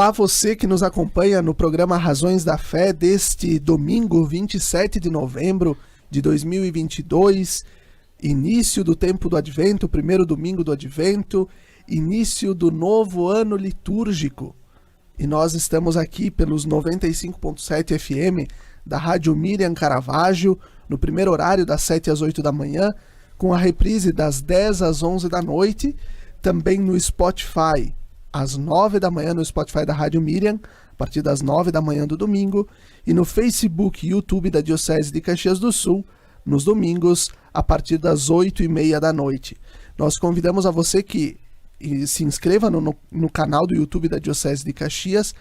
Olá, você que nos acompanha no programa Razões da Fé deste domingo, 27 de novembro de 2022, início do tempo do Advento, primeiro domingo do Advento, início do novo ano litúrgico. E nós estamos aqui pelos 95.7 FM da Rádio Miriam Caravaggio, no primeiro horário das 7 às 8 da manhã, com a reprise das 10 às 11 da noite, também no Spotify, às 9 da manhã no Spotify da Rádio Miriam, a partir das 9 da manhã do domingo, e no Facebook e YouTube da Diocese de Caxias do Sul, nos domingos, a partir das 8h30 da noite. Nós convidamos a você que se inscreva no canal do YouTube da Diocese de Caxias,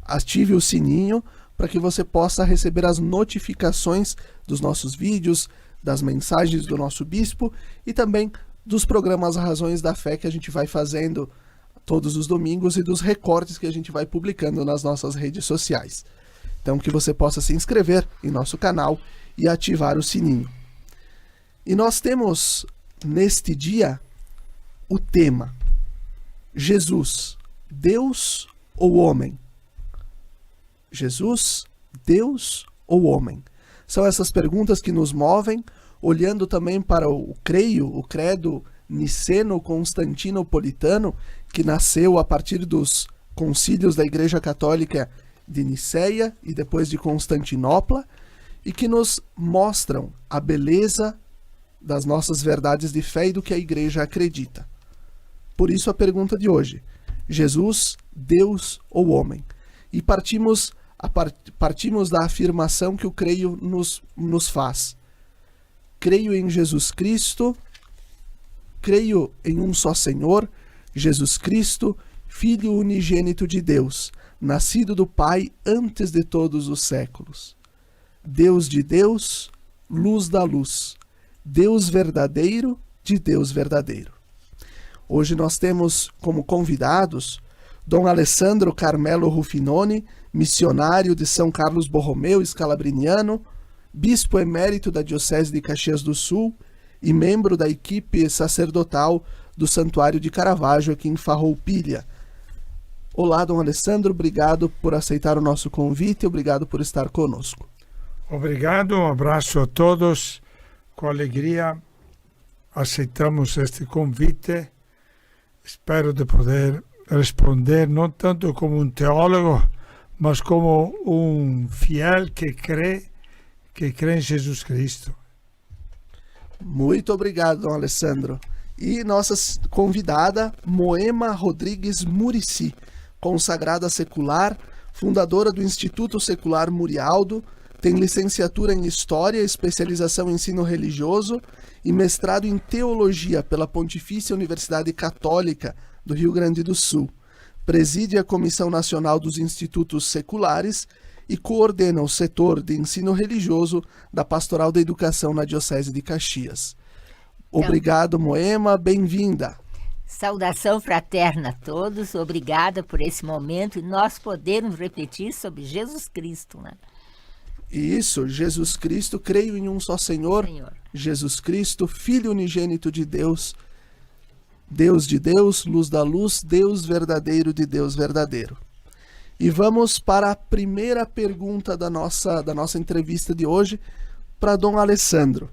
ative o sininho para que você possa receber as notificações dos nossos vídeos, das mensagens do nosso bispo e também dos programas Razões da Fé que a gente vai fazendo todos os domingos e dos recortes que a gente vai publicando nas nossas redes sociais. Então que você possa se inscrever em nosso canal e ativar o sininho. E nós temos neste dia o tema Jesus, Deus ou homem? Jesus, Deus ou homem? São essas perguntas que nos movem, olhando também para o credo niceno-constantinopolitano, que nasceu a partir dos concílios da Igreja Católica de Niceia e depois de Constantinopla, e que nos mostram a beleza das nossas verdades de fé e do que a Igreja acredita. Por isso a pergunta de hoje: Jesus, Deus ou homem? E partimos da afirmação que o creio nos faz. Creio em Jesus Cristo, creio em um só Senhor, Jesus Cristo, Filho unigênito de Deus, nascido do Pai antes de todos os séculos. Deus de Deus, luz da luz, Deus verdadeiro de Deus verdadeiro. Hoje nós temos como convidados Dom Alessandro Carmelo Ruffinoni, missionário de São Carlos Borromeu, escalabriniano, bispo emérito da Diocese de Caxias do Sul e membro da equipe sacerdotal do Santuário de Caravaggio aqui em Farroupilha. Olá, Dom Alessandro, obrigado por aceitar o nosso convite e obrigado por estar conosco. Obrigado, um abraço a todos. Com alegria aceitamos este convite. Espero de poder responder não tanto como um teólogo, mas como um fiel que crê em Jesus Cristo. Muito obrigado, Dom Alessandro. E nossa convidada, Moema Rodrigues Murici, consagrada secular, fundadora do Instituto Secular Murialdo, tem licenciatura em História, especialização em Ensino Religioso e mestrado em Teologia pela Pontifícia Universidade Católica do Rio Grande do Sul. Preside a Comissão Nacional dos Institutos Seculares e coordena o setor de ensino religioso da Pastoral da Educação na Diocese de Caxias. Obrigado, Moema, bem-vinda. Saudação fraterna a todos, obrigada por esse momento e nós podemos refletir sobre Jesus Cristo, né? Isso, Jesus Cristo, creio em um só Senhor, Jesus Cristo, Filho unigênito de Deus, Deus de Deus, luz da luz, Deus verdadeiro de Deus verdadeiro. E vamos para a primeira pergunta da nossa entrevista de hoje, para Dom Alessandro.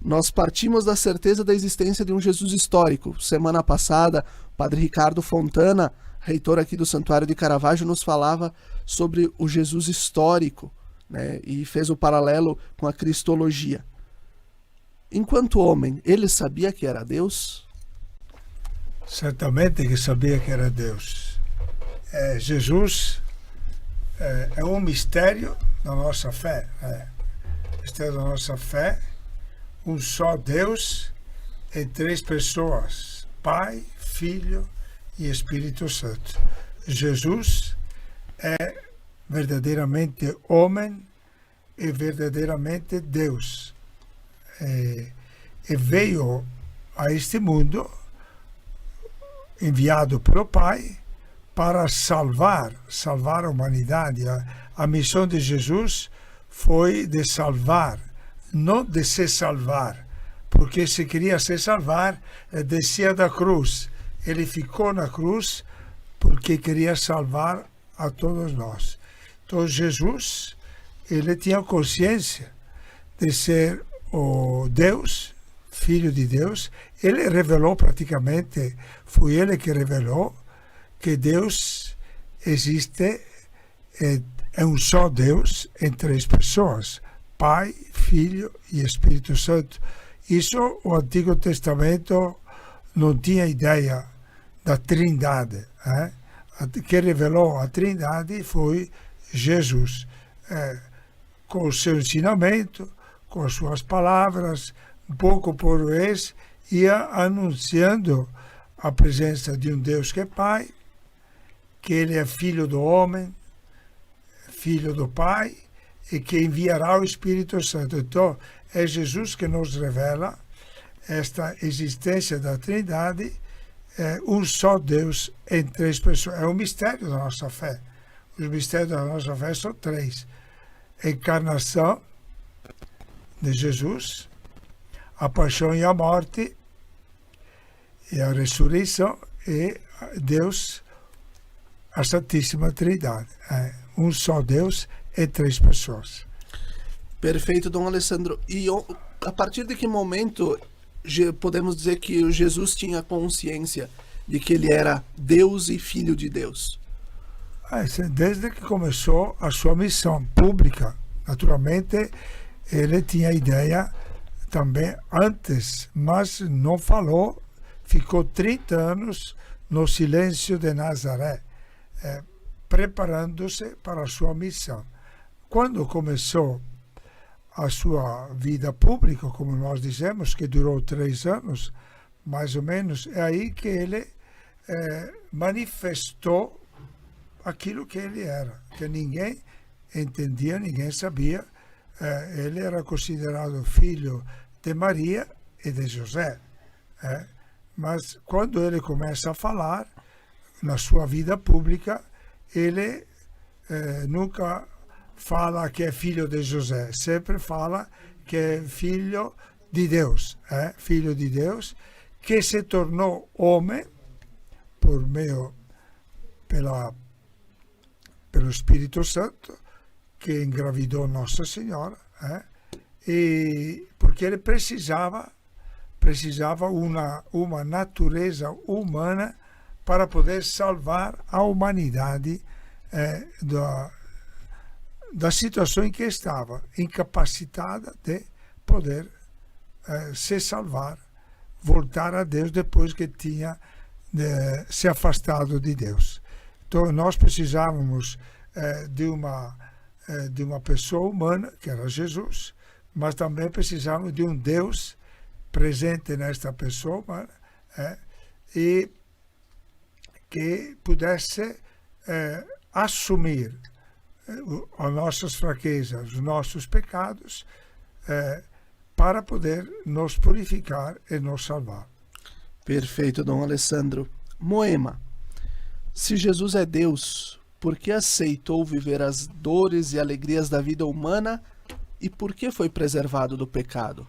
Nós partimos da certeza da existência de um Jesus histórico. Semana passada, o Padre Ricardo Fontana, reitor aqui do Santuário de Caravaggio, nos falava sobre o Jesus histórico, né, e fez o paralelo com a cristologia. Enquanto homem, ele sabia que era Deus? Certamente que sabia que era Deus. Jesus é um mistério da nossa fé. Mistério da nossa fé, um só Deus em três pessoas, Pai, Filho e Espírito Santo. Jesus é verdadeiramente homem e verdadeiramente Deus. E veio a este mundo enviado pelo Pai para salvar a humanidade. A missão de Jesus foi de salvar, não de se salvar, porque se queria se salvar, descia da cruz. Ele ficou na cruz porque queria salvar a todos nós. Então Jesus, ele tinha consciência de ser o Deus, Filho de Deus. Ele revelou praticamente, foi ele que revelou que Deus existe, é um só Deus em três pessoas, Pai, Filho e Espírito Santo. Isso o Antigo Testamento não tinha ideia da Trindade. Quem revelou a Trindade foi Jesus, com o seu ensinamento, com as suas palavras, um pouco por vez, ia anunciando a presença de um Deus que é Pai, que ele é filho do homem, filho do Pai, e que enviará o Espírito Santo. Então, é Jesus que nos revela esta existência da Trindade, um só Deus em três pessoas. É o mistério da nossa fé. Os mistérios da nossa fé são três: a encarnação de Jesus, a paixão e a morte, e a ressurreição, e Deus, a Santíssima Trindade. Um só Deus em três pessoas. Perfeito, Dom Alessandro. E a partir de que momento podemos dizer que o Jesus tinha consciência de que ele era Deus e Filho de Deus? Desde que começou a sua missão pública. Naturalmente, ele tinha a ideia também antes, mas não falou, ficou 30 anos no silêncio de Nazaré, preparando-se para a sua missão. Quando começou a sua vida pública, como nós dizemos, que durou 3 anos, mais ou menos, é aí que ele manifestou aquilo que ele era, que ninguém entendia, ninguém sabia. Ele era considerado filho de Maria e de José. Mas quando ele começa a falar, na sua vida pública, ele nunca fala que é filho de José, sempre fala que é filho de Deus, filho de Deus, que se tornou homem por meio pelo Espírito Santo, que engravidou Nossa Senhora, e porque ele precisava uma natureza humana para poder salvar a humanidade da situação em que estava, incapacitada de poder se salvar, voltar a Deus depois que tinha se afastado de Deus. Então nós precisávamos de uma pessoa humana, que era Jesus, mas também precisávamos de um Deus presente nesta pessoa humana, e que pudesse assumir as nossas fraquezas, os nossos pecados, para poder nos purificar e nos salvar. Perfeito, Dom Alessandro. Moema, se Jesus é Deus, por que aceitou viver as dores e alegrias da vida humana e por que foi preservado do pecado?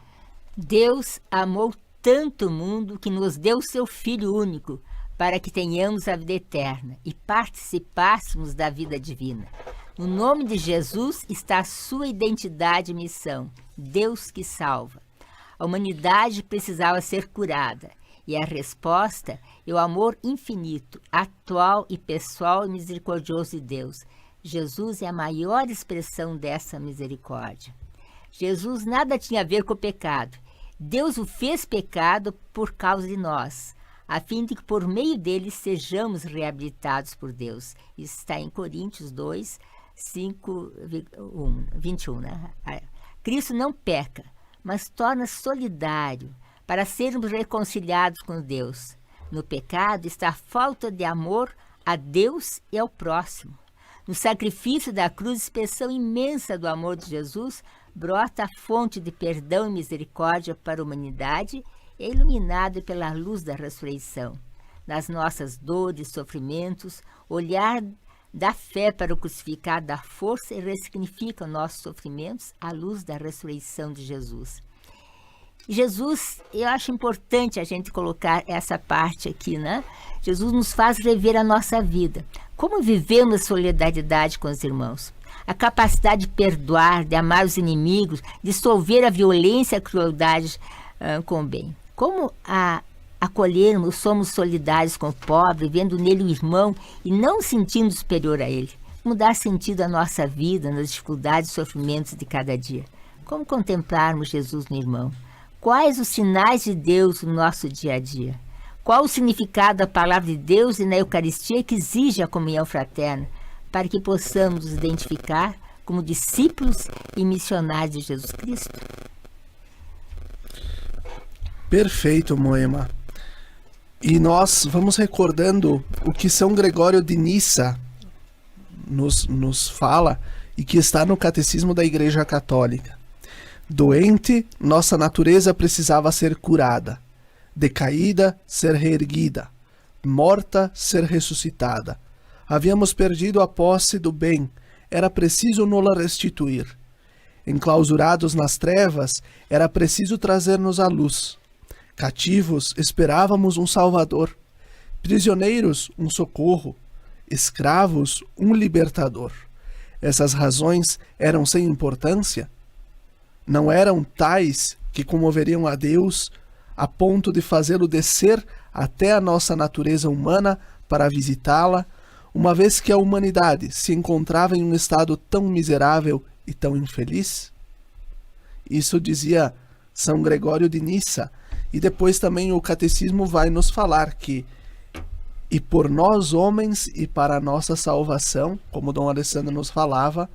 Deus amou tanto o mundo que nos deu seu Filho único, para que tenhamos a vida eterna e participássemos da vida divina. No nome de Jesus está a sua identidade e missão, Deus que salva. A humanidade precisava ser curada, e a resposta é o amor infinito, atual e pessoal e misericordioso de Deus. Jesus é a maior expressão dessa misericórdia. Jesus nada tinha a ver com o pecado. Deus o fez pecado por causa de nós, a fim de que por meio dele sejamos reabilitados por Deus. Isso está em Coríntios 2, 5, 21. Cristo não peca, mas torna solidário para sermos reconciliados com Deus. No pecado está a falta de amor a Deus e ao próximo. No sacrifício da cruz, expressão imensa do amor de Jesus, brota a fonte de perdão e misericórdia para a humanidade e é iluminado pela luz da ressurreição. Nas nossas dores e sofrimentos, olhar da fé para o crucificado dá força e ressignifica nossos sofrimentos à luz da ressurreição de Jesus. Jesus, eu acho importante a gente colocar essa parte aqui, né? Jesus nos faz rever a nossa vida. Como vivemos solidariedade com os irmãos? A capacidade de perdoar, de amar os inimigos, dissolver a violência e a crueldade com o bem. Como acolhermos, somos solidários com o pobre, vendo nele o irmão e não sentindo superior a ele. Como dar sentido à nossa vida, nas dificuldades e sofrimentos de cada dia. Como contemplarmos Jesus no irmão. Quais os sinais de Deus no nosso dia a dia? Qual o significado da palavra de Deus e na Eucaristia que exige a comunhão fraterna, para que possamos nos identificar como discípulos e missionários de Jesus Cristo? Perfeito, Moema. E nós vamos recordando o que São Gregório de Nissa nos fala e que está no Catecismo da Igreja Católica. Doente, nossa natureza precisava ser curada. Decaída, ser reerguida. Morta, ser ressuscitada. Havíamos perdido a posse do bem, era preciso nola restituir. Enclausurados nas trevas, era preciso trazer-nos à luz. Cativos, esperávamos um Salvador. Prisioneiros, um socorro. Escravos, um libertador. Essas razões eram sem importância? Não eram tais que comoveriam a Deus a ponto de fazê-lo descer até a nossa natureza humana para visitá-la, uma vez que a humanidade se encontrava em um estado tão miserável e tão infeliz? Isso dizia São Gregório de Nissa, e depois também o Catecismo vai nos falar que e por nós homens e para a nossa salvação, como Dom Alessandro nos falava,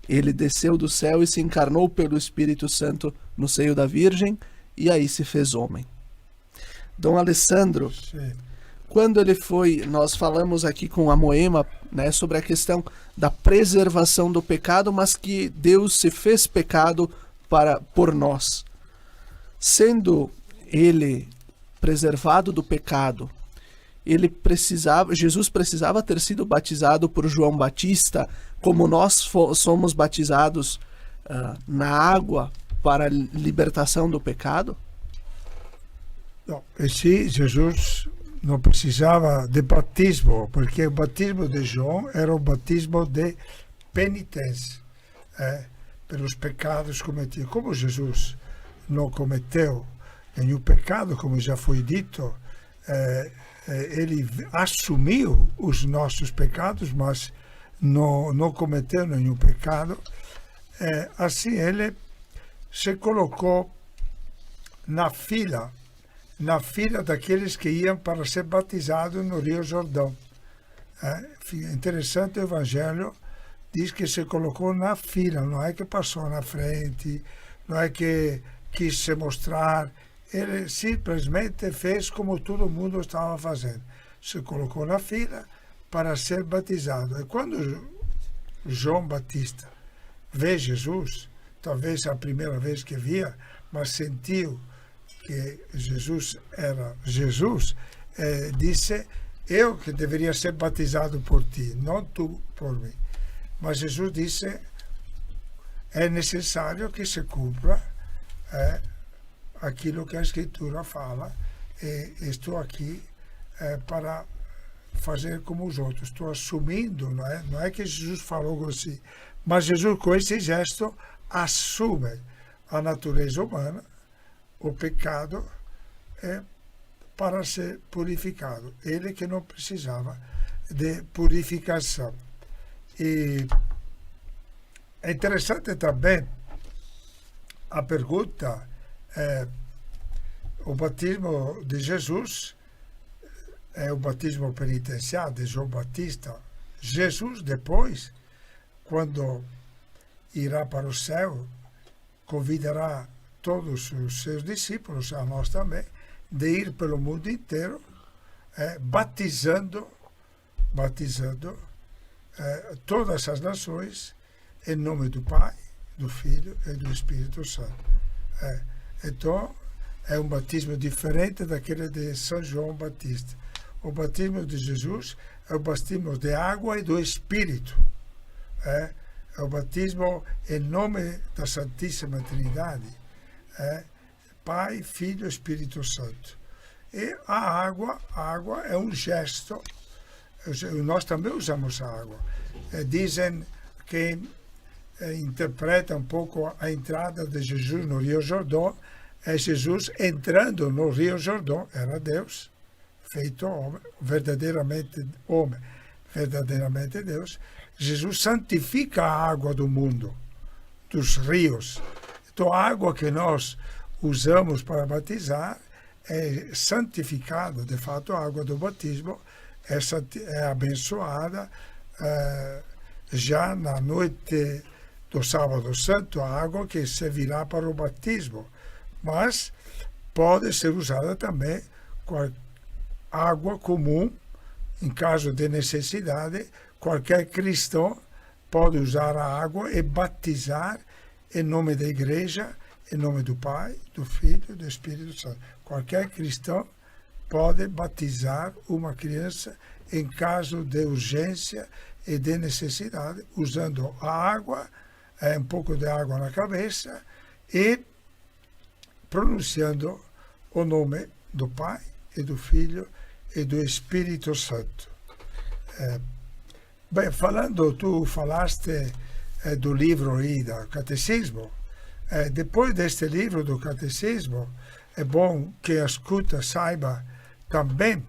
ele desceu do céu e se encarnou pelo Espírito Santo no seio da Virgem, e aí se fez homem. Dom Alessandro, Sim. quando ele foi, nós falamos aqui com a Moema, né, sobre a questão da preservação do pecado, mas que Deus se fez pecado por nós. Sendo ele preservado do pecado, Jesus precisava ter sido batizado por João Batista, como nós somos batizados na água para a libertação do pecado? Não, sim, Jesus não precisava de batismo, porque o batismo de João era o batismo de penitência pelos pecados cometidos. Como Jesus não cometeu nenhum pecado, como já foi dito, ele assumiu os nossos pecados, mas não cometeu nenhum pecado. Assim ele se colocou na fila daqueles que iam para ser batizados no Rio Jordão. Interessante, o Evangelho diz que se colocou na fila, não é que passou na frente, não é que quis se mostrar. Ele simplesmente fez como todo mundo estava fazendo. Se colocou na fila para ser batizado. E quando João Batista vê Jesus, talvez a primeira vez que via, mas sentiu que Jesus era Jesus, disse: eu que deveria ser batizado por ti, não tu por mim. Mas Jesus disse: é necessário que se cumpra aquilo que a Escritura fala, e estou aqui para fazer como os outros. Estou assumindo, não é que Jesus falou assim, mas Jesus com esse gesto assume a natureza humana, o pecado, para ser purificado. Ele que não precisava de purificação. E é interessante também a pergunta, o batismo de Jesus é o batismo penitencial de João Batista. Jesus depois, quando irá para o céu, convidará todos os seus discípulos, a nós também, de ir pelo mundo inteiro, batizando todas as nações em nome do Pai, do Filho e do Espírito Santo. Então, é um batismo diferente daquele de São João Batista. O batismo de Jesus é o batismo de água e do Espírito. É o batismo em nome da Santíssima Trindade, Pai, Filho e Espírito Santo. E a água é um gesto. Nós também usamos a água. Dizem que interpreta um pouco a entrada de Jesus no Rio Jordão. É Jesus entrando no Rio Jordão, era Deus, feito homem, verdadeiramente Deus. Jesus santifica a água do mundo, dos rios. Então, a água que nós usamos para batizar é santificada. De fato, a água do batismo é abençoada. Já na noite do Sábado Santo, a água que servirá para o batismo. Mas pode ser usada também com água comum, em caso de necessidade. Qualquer cristão pode usar a água e batizar em nome da igreja, em nome do Pai, do Filho e do Espírito Santo. Qualquer cristão pode batizar uma criança em caso de urgência e de necessidade, usando a água, um pouco de água na cabeça e pronunciando o nome do Pai e do Filho e do Espírito Santo. Bem, tu falaste do livro aí do Catecismo. Depois deste livro do Catecismo, é bom que a escuta saiba também,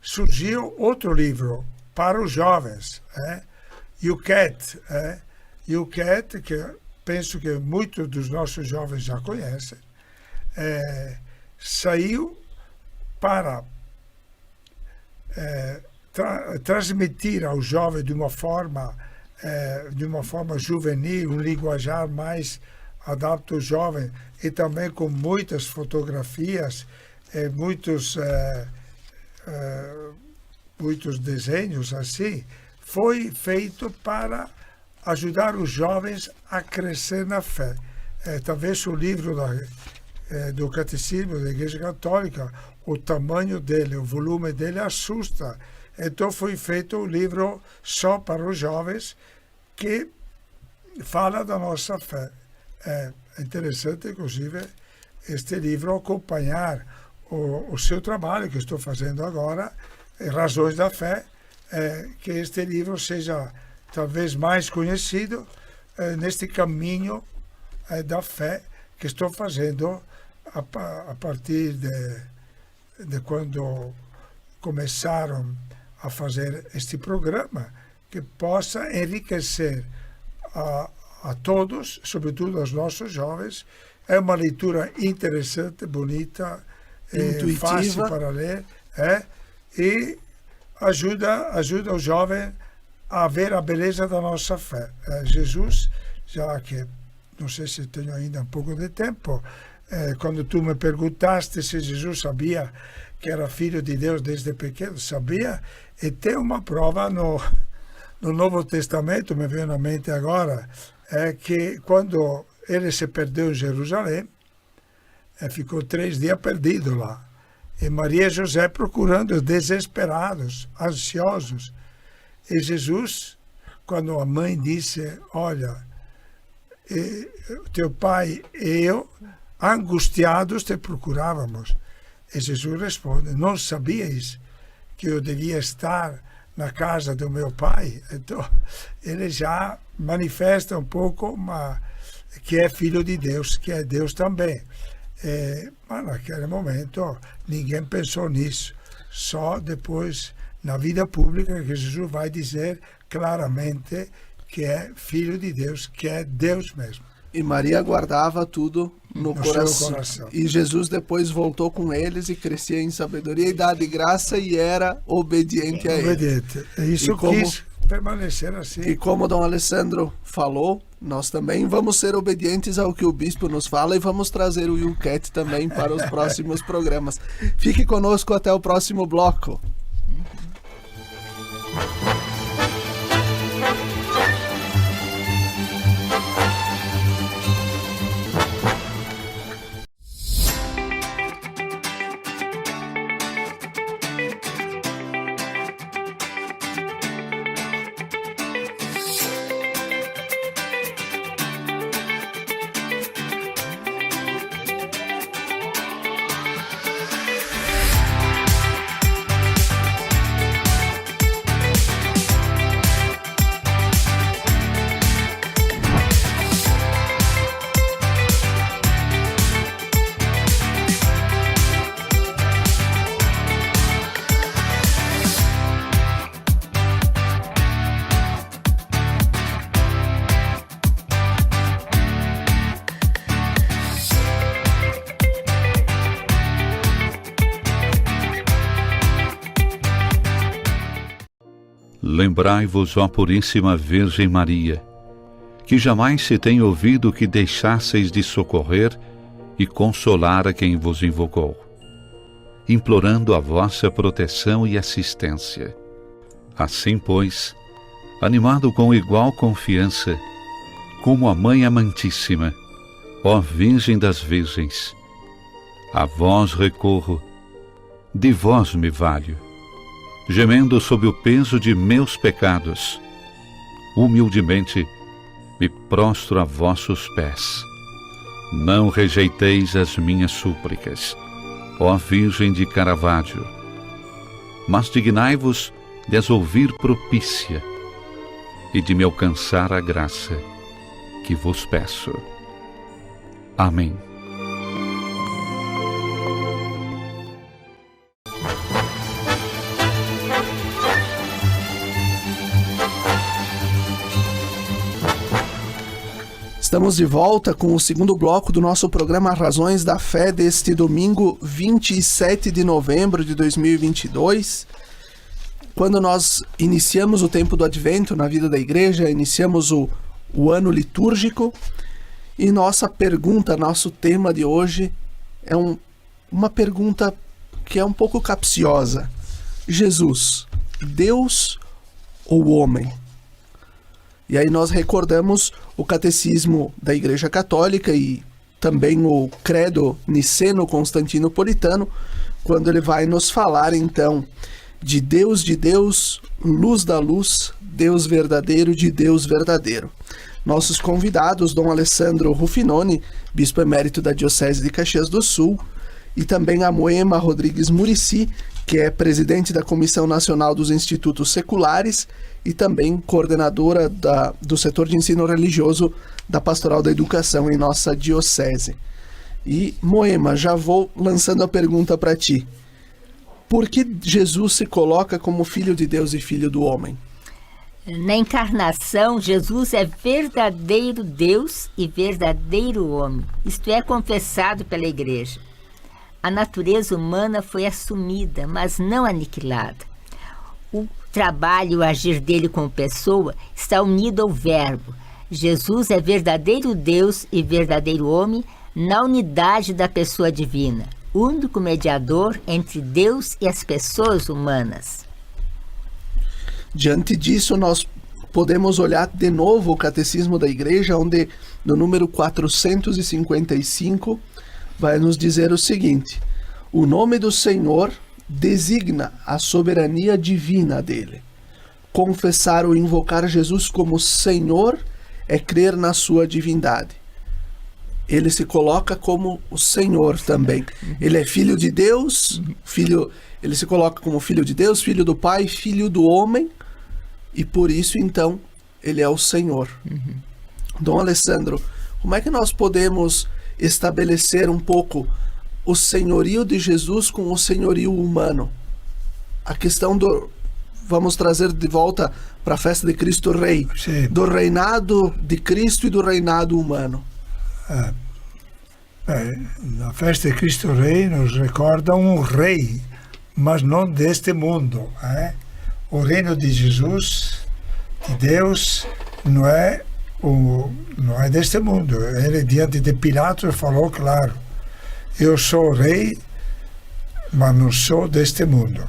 surgiu outro livro para os jovens, YouCat, YouCat, que penso que muitos dos nossos jovens já conhecem. Saiu para transmitir ao jovem de uma forma juvenil, um linguajar mais adaptado ao jovem, e também com muitas fotografias, muitos desenhos assim. Foi feito para ajudar os jovens a crescer na fé. Talvez o livro do Catecismo da Igreja Católica, o tamanho dele, o volume dele assusta. Então foi feito um livro só para os jovens que fala da nossa fé. É interessante, inclusive, este livro acompanhar o seu trabalho que estou fazendo agora, Razões da Fé, que este livro seja talvez mais conhecido neste caminho da fé que estou fazendo a partir de quando começaram a fazer este programa, que possa enriquecer a todos, sobretudo aos nossos jovens. É uma leitura interessante, bonita, intuitiva, fácil para ler, e ajuda o jovem a ver a beleza da nossa fé. Jesus, já que não sei se tenho ainda um pouco de tempo, quando tu me perguntaste se Jesus sabia que era filho de Deus desde pequeno, sabia, e tem uma prova no Novo Testamento, me veio na mente agora, que quando ele se perdeu em Jerusalém, ficou 3 dias perdido lá, e Maria e José procurando, desesperados, ansiosos, e Jesus, quando a mãe disse, olha, teu pai e eu, angustiados, te procurávamos. E Jesus responde, não sabias que eu devia estar na casa do meu pai? Então, ele já manifesta um pouco que é filho de Deus, que é Deus também. Mas naquele momento, ninguém pensou nisso. Só depois, na vida pública, que Jesus vai dizer claramente que é filho de Deus, que é Deus mesmo. E Maria guardava tudo no coração. Seu coração. E Jesus depois voltou com eles e crescia em sabedoria, idade e graça, e era obediente a ele. Obediente. Isso quis permanecer assim. E como Dom Alessandro falou, nós também vamos ser obedientes ao que o bispo nos fala e vamos trazer o YouCat também para os próximos programas. Fique conosco até o próximo bloco. Lembrai-vos, ó Puríssima Virgem Maria, que jamais se tem ouvido que deixasseis de socorrer e consolar a quem vos invocou, implorando a vossa proteção e assistência. Assim, pois, animado com igual confiança, como a Mãe Amantíssima, ó Virgem das Virgens, a vós recorro, de vós me valho, gemendo sob o peso de meus pecados, humildemente me prostro a vossos pés. Não rejeiteis as minhas súplicas, ó Virgem de Caravaggio, mas dignai-vos de as ouvir propícia e de me alcançar a graça que vos peço. Amém. Estamos de volta com o segundo bloco do nosso programa Razões da Fé deste domingo 27 de novembro de 2022. Quando nós iniciamos o tempo do Advento na vida da igreja, iniciamos o ano litúrgico, e nossa pergunta, nosso tema de hoje é uma pergunta que é um pouco capciosa. Jesus, Deus ou homem? E aí nós recordamos o catecismo da Igreja Católica e também o credo niceno-constantinopolitano, quando ele vai nos falar então de Deus, luz da luz, Deus verdadeiro de Deus verdadeiro. Nossos convidados, Dom Alessandro Rufinoni, bispo emérito da Diocese de Caxias do Sul, e também a Moema Rodrigues Murici, que é presidente da Comissão Nacional dos Institutos Seculares e também coordenadora do setor de ensino religioso da Pastoral da Educação em nossa diocese. E, Moema, já vou lançando a pergunta para ti. Por que Jesus se coloca como Filho de Deus e Filho do homem? Na encarnação, Jesus é verdadeiro Deus e verdadeiro homem. Isto é confessado pela Igreja. A natureza humana foi assumida, mas não aniquilada. O trabalho e o agir dele como pessoa está unido ao Verbo. Jesus é verdadeiro Deus e verdadeiro homem na unidade da pessoa divina, único mediador entre Deus e as pessoas humanas. Diante disso, nós podemos olhar de novo o Catecismo da Igreja, onde no número 455 vai nos dizer o seguinte: o nome do Senhor designa a soberania divina dele. Confessar ou invocar Jesus como Senhor é crer na sua divindade. Ele se coloca como o Senhor também. Ele é filho de Deus, ele se coloca como filho de Deus, filho do Pai, filho do homem, e por isso então ele é o Senhor. Dom Alessandro, como é que nós podemos estabelecer um pouco o senhorio de Jesus com o senhorio humano? A questão vamos trazer de volta para a festa de Cristo Rei, Sim. do reinado de Cristo e do reinado humano. Na festa de Cristo Rei nos recorda um rei, mas não deste mundo. O reino de Jesus, de Deus, não é deste mundo. Ele, diante de Pilatos, falou claro: eu sou rei, mas não sou deste mundo.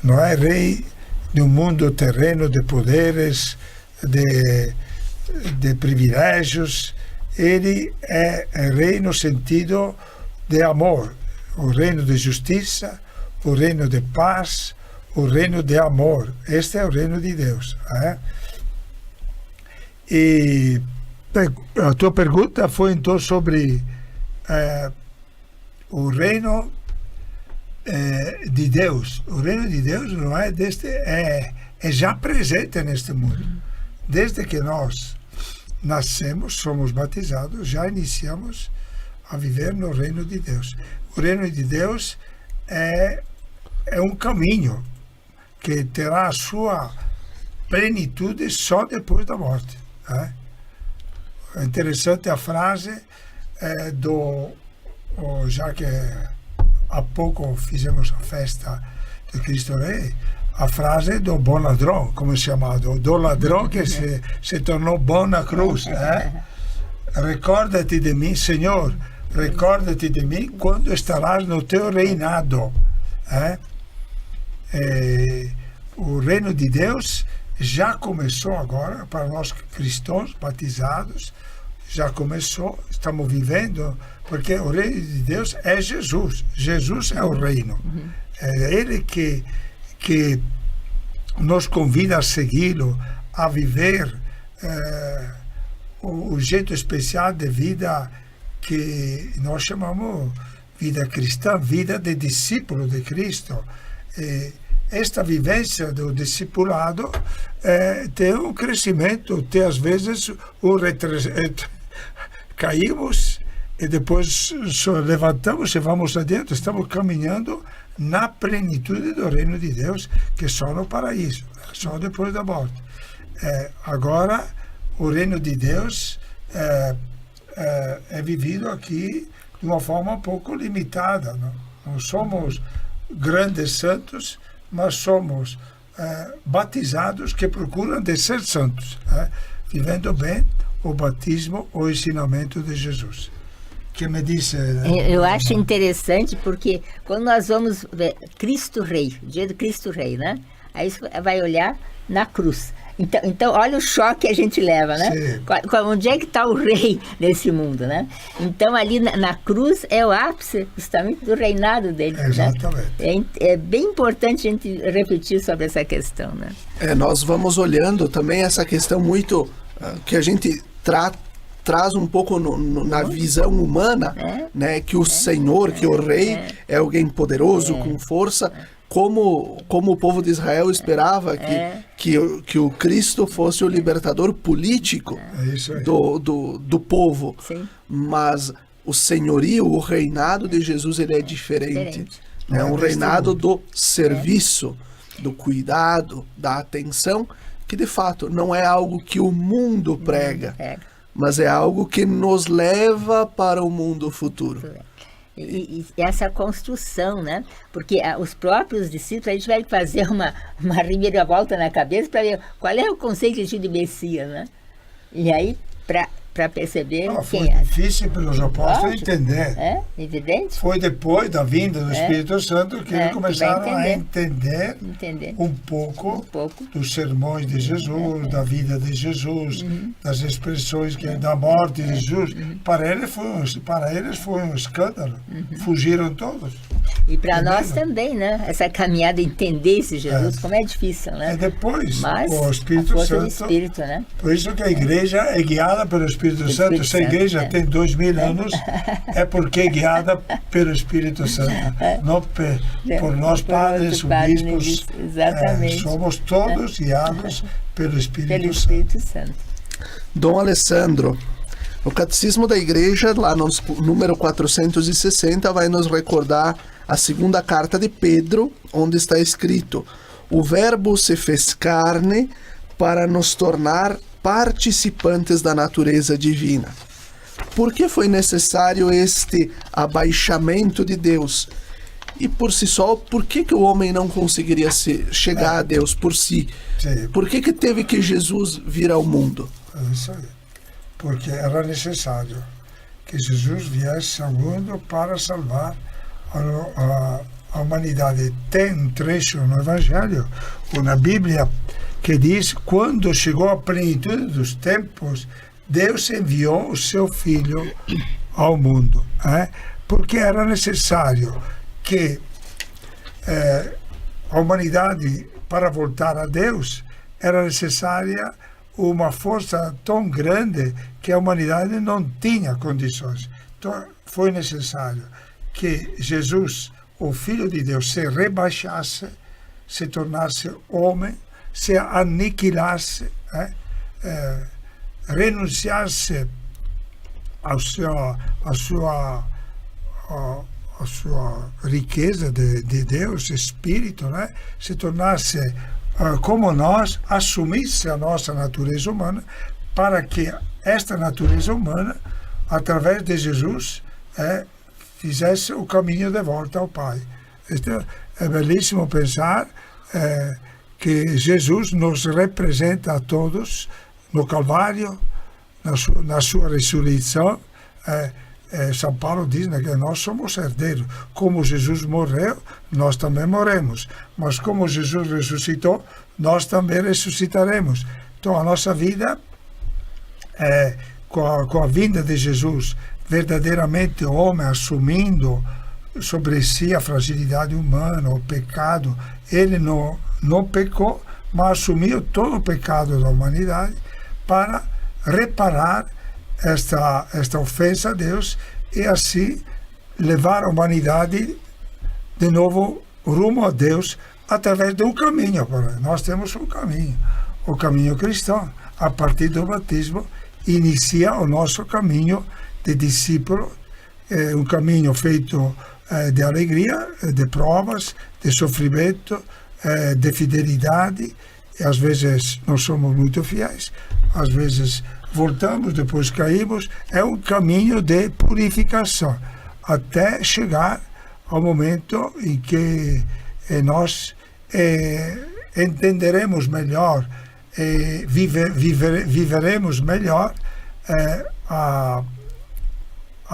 Não é rei de um mundo terreno de poderes, de privilégios. Ele é rei no sentido de amor, o reino de justiça, o reino de paz, o reino de amor. Este é o reino de Deus. E a tua pergunta foi então sobre o reino de Deus. O reino de Deus não é deste, é já presente neste mundo. Desde que nós nascemos, somos batizados, já iniciamos a viver no reino de Deus. O reino de Deus é um caminho que terá a sua plenitude só depois da morte. É interessante a frase já que há pouco fizemos a festa de Cristo Rei, a frase do bom ladrão, como é chamado, do ladrão que se tornou bom na cruz. Recorda-te de mim, Senhor, recorda-te de mim quando estarás no teu reinado. O reino de Deus já começou agora, para nós cristãos batizados, já começou, estamos vivendo, porque o reino de Deus é Jesus. Jesus é o reino. É Ele que nos convida a segui-lo, a viver o jeito especial de vida que nós chamamos vida cristã, vida de discípulo de Cristo. Esta vivência do discipulado tem um crescimento, tem às vezes caímos e depois levantamos e vamos adiante. Estamos caminhando na plenitude do reino de Deus, que é só no paraíso, só depois da morte. Agora, o reino de Deus é vivido aqui de uma forma um pouco limitada. Não somos grandes santos, mas somos batizados que procuram de ser santos, vivendo bem o batismo, o ensinamento de Jesus. Que me disse... Eu acho interessante porque quando nós vamos ver Cristo Rei, o dia do Cristo Rei, né? Aí você vai olhar na cruz. Então olha o choque que a gente leva, né? Onde é que está o rei nesse mundo, né? Então ali na cruz é o ápice justamente do reinado dele. Exatamente. Né? É bem importante a gente refletir sobre essa questão, né? Nós vamos olhando também essa questão muito que a gente traz um pouco na visão humana, né? Que o Senhor, que o rei é alguém poderoso, com força. Como o povo de Israel esperava que o Cristo fosse o libertador político do povo. Sim. Mas o senhorio, o reinado de Jesus, ele é diferente. É um reinado do serviço, do cuidado, da atenção, que de fato não é algo que o mundo prega, mas é algo que nos leva para o mundo futuro. E essa construção, né? Porque os próprios discípulos, a gente vai fazer uma reviravolta na cabeça para ver qual é o conceito de Messias, né? E aí, para perceber quem é. Foi difícil para os apóstolos entender. Evidente. Foi depois da vinda do Espírito Santo que eles começaram a entender um pouco dos sermões de Jesus, da vida de Jesus, das expressões da morte de Jesus. Para eles foi um escândalo. Fugiram todos. E para nós também, né? Essa caminhada, entender esse Jesus, como é difícil, né? Depois, mas o Espírito Santo. Do Espírito, né? Por isso que a igreja é guiada pelo Espírito Santo. Se a igreja tem 2000 anos, é porque é guiada pelo Espírito Santo. Não por nós padres, bispos. Exatamente. Somos todos guiados pelo Espírito Santo. Dom Alessandro, o Catecismo da Igreja, lá no número 460, vai nos recordar a segunda carta de Pedro, onde está escrito: o Verbo se fez carne para nos tornar participantes da natureza divina. Por que foi necessário este abaixamento de Deus? E por si só, por que o homem não conseguiria chegar a Deus por si? Sim. Por que teve que Jesus vir ao mundo? Isso aí. Porque era necessário que Jesus viesse ao mundo para salvar a humanidade. Tem um trecho no Evangelho, ou na Bíblia, que diz: quando chegou a plenitude dos tempos, Deus enviou o seu Filho ao mundo. Porque era necessário que a humanidade, para voltar a Deus, era necessária uma força tão grande que a humanidade não tinha condições. Então, foi necessário que Jesus, o Filho de Deus, se rebaixasse, se tornasse homem, se aniquilasse, renunciasse à sua riqueza de Deus, Espírito, se tornasse como nós, assumisse a nossa natureza humana, para que esta natureza humana, através de Jesus, fizesse o caminho de volta ao Pai. Então, é belíssimo pensar que Jesus nos representa a todos no Calvário, na sua ressurreição. São Paulo diz, né, que nós somos herdeiros. Como Jesus morreu, nós também morremos. Mas como Jesus ressuscitou, nós também ressuscitaremos. Então a nossa vida, com a vinda de Jesus, verdadeiramente o homem assumindo sobre si a fragilidade humana, o pecado, ele não pecou, mas assumiu todo o pecado da humanidade para reparar esta ofensa a Deus e assim levar a humanidade de novo rumo a Deus através de um caminho. Nós temos um caminho, o caminho cristão. A partir do batismo inicia o nosso caminho de discípulo, um caminho feito de alegria, de provas, de sofrimento, de fidelidade. E às vezes nós somos muito fiéis, às vezes voltamos, depois caímos. É um caminho de purificação até chegar ao momento em que nós entenderemos melhor, viveremos melhor a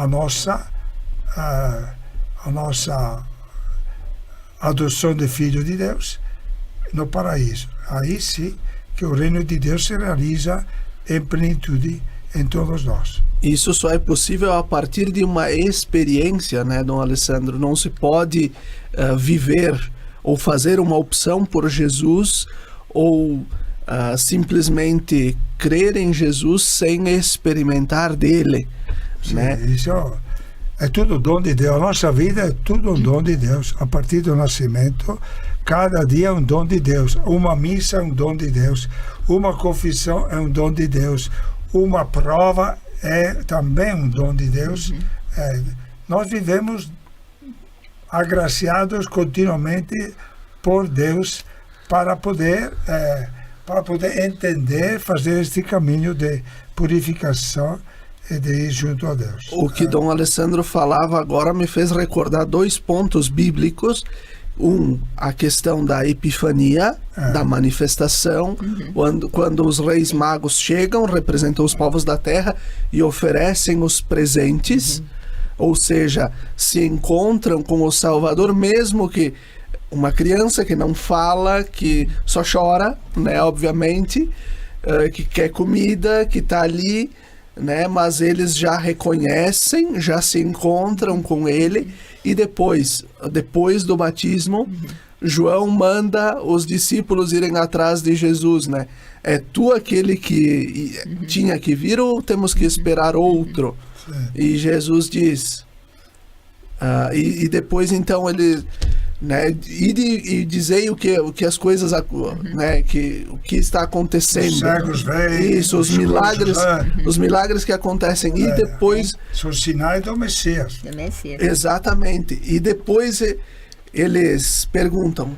nossa adoção de filho de Deus no paraíso. Aí sim que o reino de Deus se realiza em plenitude em todos nós. Isso só é possível a partir de uma experiência, né, Dom Alessandro? Não se pode viver ou fazer uma opção por Jesus ou simplesmente crer em Jesus sem experimentar dele. Sim, né? Isso é tudo dom de Deus. A nossa vida é tudo um dom de Deus. A partir do nascimento, cada dia é um dom de Deus. Uma missa é um dom de Deus. Uma confissão é um dom de Deus. Uma prova é também um dom de Deus. Nós vivemos agraciados continuamente por Deus para poder entender, fazer este caminho de purificação e de ir junto a Deus. O que Dom Alessandro falava agora me fez recordar 2 pontos bíblicos. A questão da epifania, da manifestação, quando os reis magos chegam, representam os povos da terra e oferecem os presentes, ou seja, se encontram com o Salvador, mesmo que uma criança que não fala, que só chora, né, obviamente, que quer comida, que está ali, né, mas eles já reconhecem, já se encontram com ele. E depois do batismo, João manda os discípulos irem atrás de Jesus, né? É tu aquele que tinha que vir ou temos que esperar outro? E Jesus diz, e depois então ele, né, e dizei o que as coisas, né, o que está acontecendo. Os cegos veem, isso, os milagres que acontecem. E depois são sinais do Messias. Exatamente. E depois eles perguntam,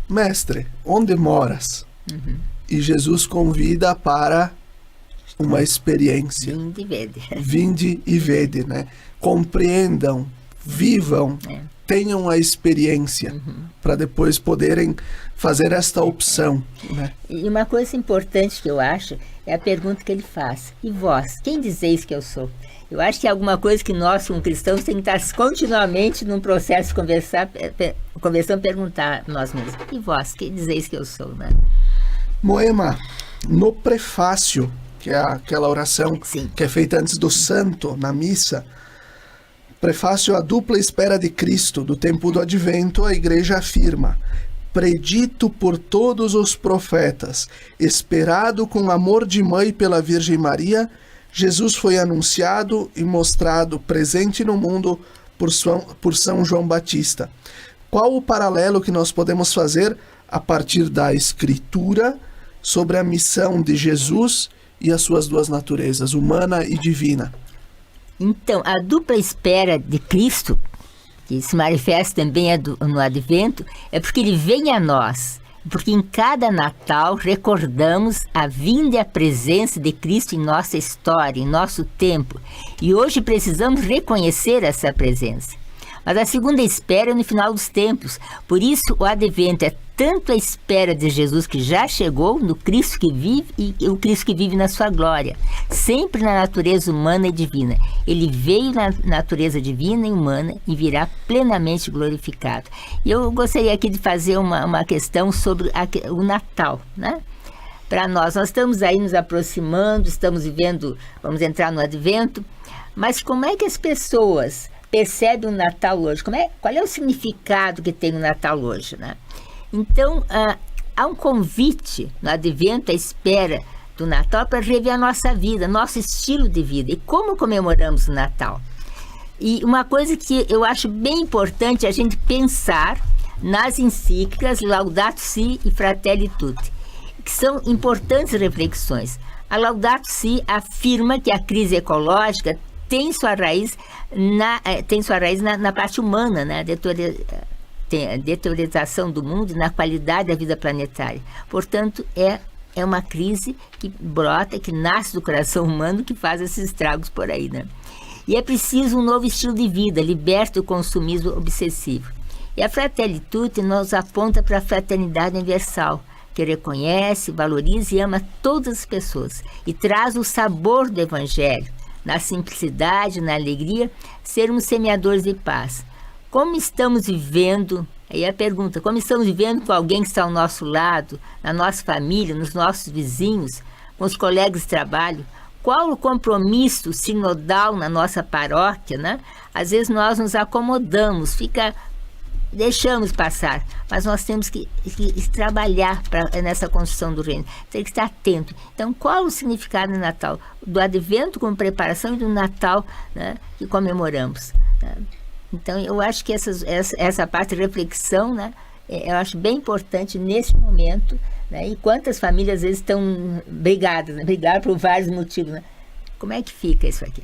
mestre, onde moras? E Jesus convida para uma experiência. Vinde e vede, né? Compreendam, vivam, tenham a experiência para depois poderem fazer esta opção, né? E uma coisa importante que eu acho é a pergunta que ele faz: e vós, quem dizeis que eu sou? Eu acho que é alguma coisa que nós, como cristãos, temos que estar continuamente num processo de conversando, perguntar nós mesmos: e vós, quem dizeis que eu sou, né? Moema, no prefácio, que é aquela oração que é feita antes do santo, na missa, prefácio à dupla espera de Cristo, do tempo do advento, a igreja afirma: predito por todos os profetas, esperado com amor de mãe pela Virgem Maria, Jesus foi anunciado e mostrado presente no mundo por São João Batista. Qual o paralelo que nós podemos fazer a partir da Escritura sobre a missão de Jesus e as suas 2 naturezas, humana e divina? Então, a dupla espera de Cristo, que se manifesta também no Advento, é porque ele vem a nós. Porque em cada Natal recordamos a vinda e a presença de Cristo em nossa história, em nosso tempo. E hoje precisamos reconhecer essa presença. Mas a segunda espera é no final dos tempos. Por isso o Advento é tanto a espera de Jesus que já chegou, no Cristo que vive e o Cristo que vive na sua glória, sempre na natureza humana e divina. Ele veio na natureza divina e humana e virá plenamente glorificado. E eu gostaria aqui de fazer uma questão sobre o Natal, né? Para nós estamos aí nos aproximando, estamos vivendo, vamos entrar no Advento, mas como é que as pessoas percebem o Natal hoje? Qual é o significado que tem o Natal hoje, né? Então, há um convite no Advento, à espera do Natal, para rever a nossa vida, nosso estilo de vida e como comemoramos o Natal. E uma coisa que eu acho bem importante é a gente pensar nas encíclicas Laudato Si e Fratelli Tutti, que são importantes reflexões. A Laudato Si afirma que a crise ecológica tem sua raiz na parte humana, né? A deterioração do mundo e na qualidade da vida planetária. Portanto, é uma crise que brota, que nasce do coração humano, que faz esses estragos por aí, né? E é preciso um novo estilo de vida, liberto do consumismo obsessivo. E a Fratelli Tutti nos aponta para a fraternidade universal, que reconhece, valoriza e ama todas as pessoas e traz o sabor do Evangelho, na simplicidade, na alegria, sermos semeadores de paz. Como estamos vivendo, aí a pergunta, como estamos vivendo com alguém que está ao nosso lado, na nossa família, nos nossos vizinhos, com os colegas de trabalho? Qual o compromisso sinodal na nossa paróquia, né? Às vezes nós nos acomodamos, deixamos passar, mas nós temos que trabalhar nessa construção do reino, tem que estar atento. Então, qual o significado do Natal? Do Advento como preparação e do Natal, né, que comemoramos, né? Então, eu acho que essa parte de reflexão, né, eu acho bem importante nesse momento, né? E quantas famílias às vezes estão brigadas, né? Brigadas por vários motivos, né? Como é que fica isso aqui?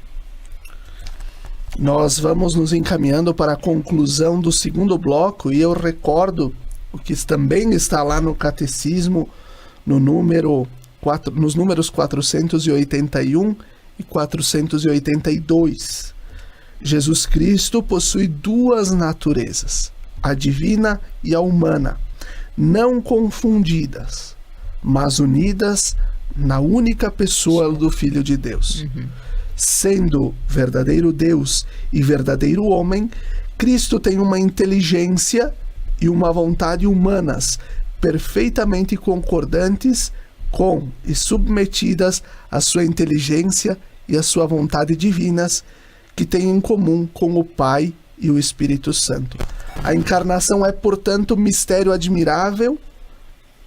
Nós vamos nos encaminhando para a conclusão do segundo bloco e eu recordo o que também está lá no Catecismo, nos números 481 e 482. Jesus Cristo possui duas naturezas, a divina e a humana, não confundidas, mas unidas na única pessoa do Filho de Deus. Sendo verdadeiro Deus e verdadeiro homem, Cristo tem uma inteligência e uma vontade humanas perfeitamente concordantes com e submetidas à sua inteligência e à sua vontade divinas, que tem em comum com o Pai e o Espírito Santo. A encarnação é, portanto, mistério admirável,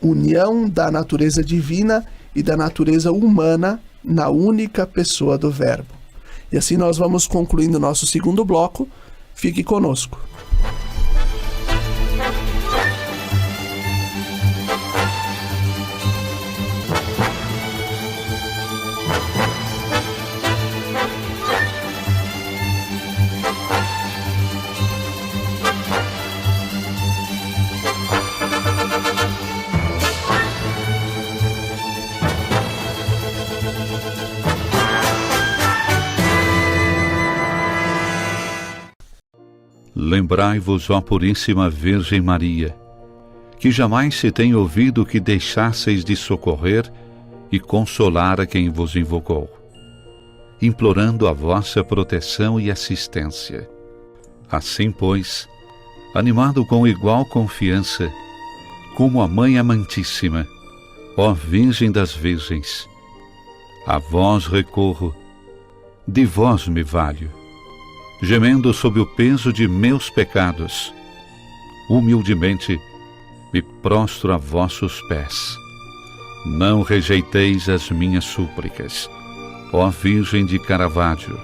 união da natureza divina e da natureza humana na única pessoa do Verbo. E assim nós vamos concluindo o nosso segundo bloco. Fique conosco. Lembrai-vos, ó Puríssima Virgem Maria, que jamais se tem ouvido que deixasseis de socorrer e consolar a quem vos invocou, implorando a vossa proteção e assistência. Assim, pois, animado com igual confiança, como a Mãe Amantíssima, ó Virgem das Virgens, a vós recorro, de vós me valho, gemendo sob o peso de meus pecados, humildemente me prostro a vossos pés. Não rejeiteis as minhas súplicas, ó Virgem de Caravaggio,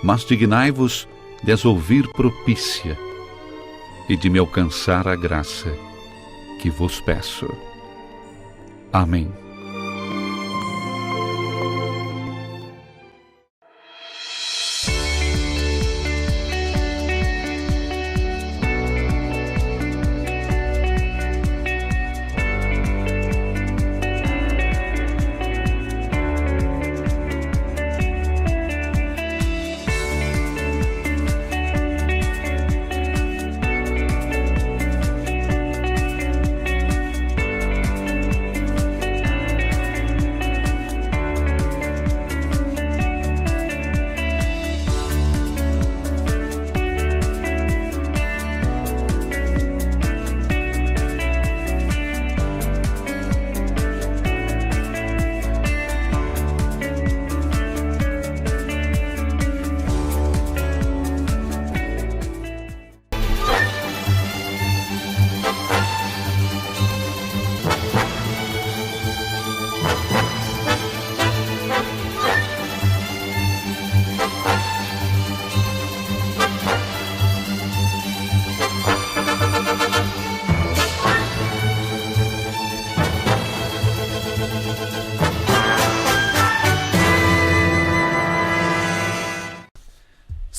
mas dignai-vos de as ouvir propícia e de me alcançar a graça que vos peço. Amém.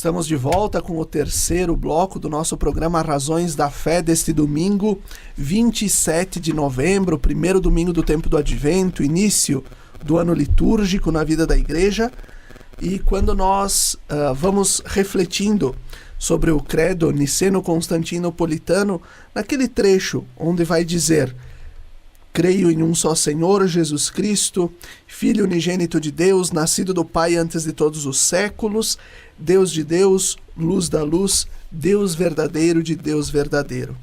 Estamos de volta com o terceiro bloco do nosso programa Razões da Fé deste domingo, 27 de novembro, primeiro domingo do tempo do Advento, início do ano litúrgico na vida da igreja. E quando nós vamos refletindo sobre o credo niceno-constantinopolitano, naquele trecho onde vai dizer: creio em um só Senhor, Jesus Cristo, Filho unigênito de Deus, nascido do Pai antes de todos os séculos, Deus de Deus, luz da luz, Deus verdadeiro de Deus verdadeiro.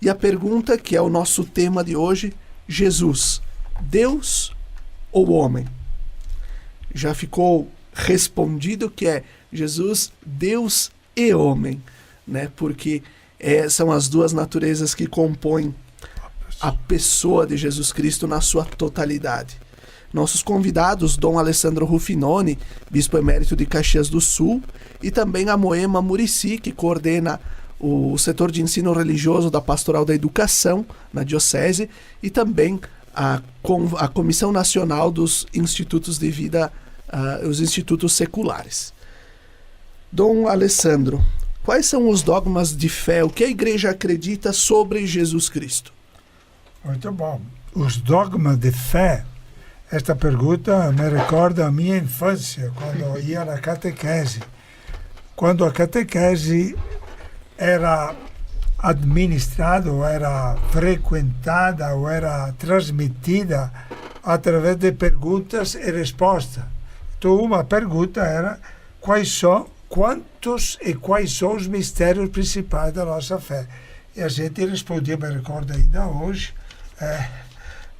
E a pergunta que é o nosso tema de hoje: Jesus, Deus ou homem? Já ficou respondido que é Jesus, Deus e homem, né? Porque são as duas naturezas que compõem a pessoa de Jesus Cristo na sua totalidade. Nossos convidados, Dom Alessandro Ruffinoni, bispo emérito de Caxias do Sul, e também a Moema Muricy, que coordena o setor de ensino religioso da Pastoral da Educação na Diocese, e também a Comissão Nacional dos Institutos de Vida, os institutos seculares. Dom Alessandro, quais são os dogmas de fé, o que a Igreja acredita sobre Jesus Cristo? Muito bom. Os dogmas de fé, esta pergunta me recorda a minha infância, quando eu ia na catequese. Quando a catequese era administrada, ou era frequentada, ou era transmitida através de perguntas e respostas. Então, uma pergunta era: quantos e quais são os mistérios principais da nossa fé? E a gente respondia, me recordo ainda hoje,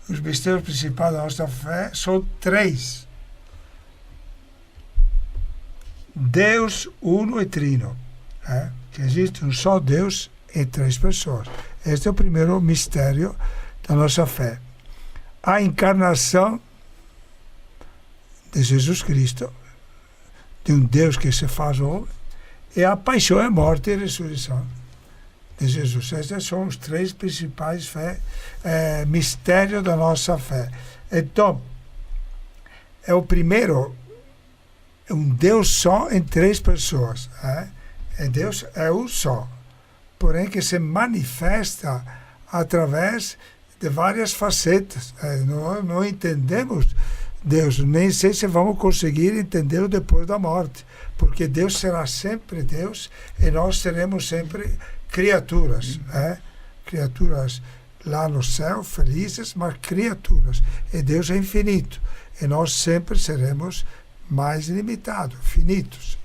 os mistérios principais da nossa fé são 3. Deus uno e trino. Que existe um só Deus e 3 pessoas. Este é o primeiro mistério da nossa fé. A encarnação de Jesus Cristo, de um Deus que se faz homem, e a paixão, a morte e a ressurreição de Jesus. Estes são os 3 principais mistérios da nossa fé. Então, é o primeiro, um Deus só em 3 pessoas. Deus é um só, porém que se manifesta através de várias facetas. Não entendemos Deus, nem sei se vamos conseguir entendê-lo depois da morte, porque Deus será sempre Deus e nós seremos sempre criaturas, criaturas lá no céu, felizes, mas criaturas. E Deus é infinito, e nós sempre seremos mais limitados, finitos.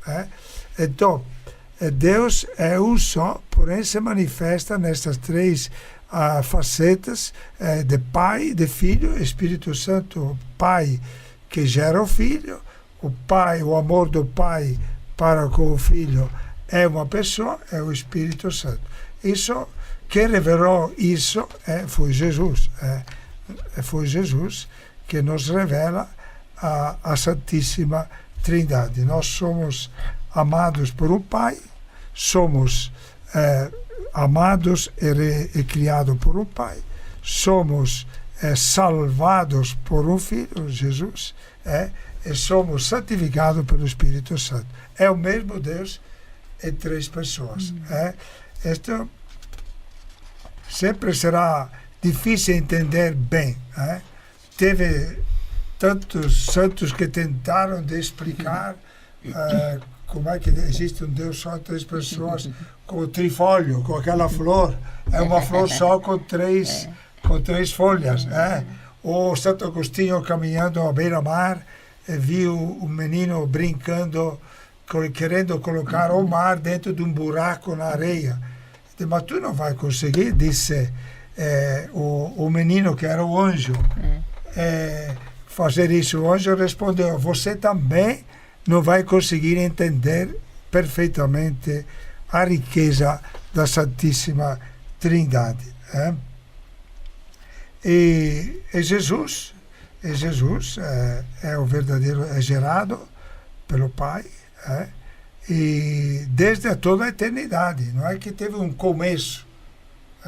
Então, Deus é um só, porém se manifesta nestas 3 facetas de Pai, de Filho, Espírito Santo, Pai que gera o Filho, o Pai, o amor do Pai para com o Filho é uma pessoa, é o Espírito Santo. Isso, quem revelou isso foi Jesus. Foi Jesus que nos revela a Santíssima Trindade. Nós somos amados por um Pai, somos amados e criados por um Pai, somos salvados por um Filho, Jesus, e somos santificados pelo Espírito Santo. É o mesmo Deus em 3 pessoas. Isto sempre será difícil entender bem. Teve tantos santos que tentaram de explicar como é que existe um Deus só em 3 pessoas, com o trifólio, com aquela flor. É uma flor só com 3 folhas. O Santo Agostinho, caminhando à beira-mar, viu um menino brincando, querendo colocar o mar dentro de um buraco na areia. Disse: mas tu não vai conseguir, disse o menino, que era o anjo, fazer isso. O anjo respondeu: você também não vai conseguir entender perfeitamente a riqueza da Santíssima Trindade. E Jesus é o verdadeiro, é gerado pelo Pai, e desde toda a eternidade. Não é que teve um começo.